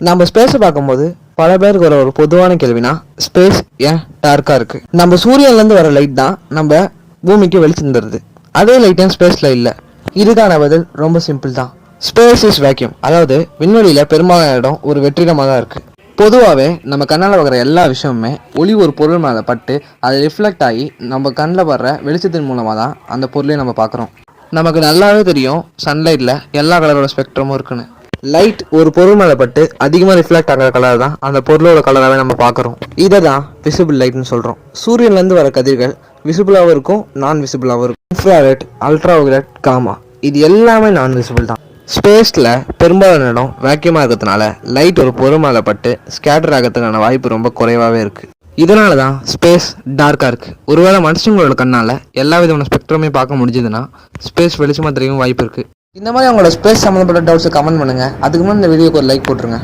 நம்ம ஸ்பேஸை பார்க்கும்போது பல பேருக்கு வர ஒரு பொதுவான கேள்வினா, ஸ்பேஸ் ஏன் டார்க்காக இருக்குது? நம்ம சூரியன்லேருந்து வர லைட் தான் நம்ம பூமிக்கு வெளிச்சம் தருது. அதே லைட் ஏன் ஸ்பேஸில் இல்லை? இதுக்கான பதில் ரொம்ப சிம்பிள் தான். Space is vacuum. அதாவது விண்வெளியில் பெரும்பாலான இடம் ஒரு வெற்றிடமாக தான் இருக்குது. பொதுவாகவே நம்ம கண்ணால் பார்க்குற எல்லா விஷயமுமே ஒளி ஒரு பொருள் மேலே பட்டு அது ரிஃப்ளெக்ட் ஆகி நம்ம கண்ணில் படுற வெளிச்சத்தின் மூலமாக தான் அந்த பொருளையும் நம்ம பார்க்குறோம். நமக்கு நல்லாவே தெரியும் சன்லைட்டில் எல்லா கலரோட ஸ்பெக்ட்ரமும் இருக்குன்னு. லைட் ஒரு பொருள் மேலே பட்டு அதிகமாக ரிஃப்ளெக்ட் ஆகிற கலர் தான் அந்த பொருளோட கலராகவே நம்ம பார்க்குறோம். இதை தான் விசிபிள் லைட்னு சொல்கிறோம். சூரியன்லேருந்து வர கதிர்கள் விசிபிளாகவும் இருக்கும், நான் விசிபிளாகவும் இருக்கும். இன்ஃப்ராரெட், அல்ட்ராவயலட், காமா இது எல்லாமே நான் விசிபிள் தான். ஸ்பேஸில் பெரும்பாலான இடம் வேக்யூமாக இருக்கிறதுனால லைட் ஒரு பொருள் மேலே பட்டு ஸ்கேட்டர் ஆகிறதுக்கான வாய்ப்பு ரொம்ப குறைவாகவே இருக்குது. இதனால தான் ஸ்பேஸ் டார்க்காக இருக்குது. ஒருவேளை மனுஷங்களோட கண்ணால் எல்லா விதமான ஸ்பெக்ட்ரமே பார்க்க முடிஞ்சதுன்னா ஸ்பேஸ் வெளிச்சமாக தெரியவும் வாய்ப்பு இருக்குது. இந்த மாதிரி அவங்களோட ஸ்பேஸ் சம்மந்தப்பட்ட டவுட்ஸை கமெண்ட் பண்ணுங்கள். அதுக்கு முன்னாடி இந்த வீடியோக்கு ஒரு லைக் போட்டுருங்க.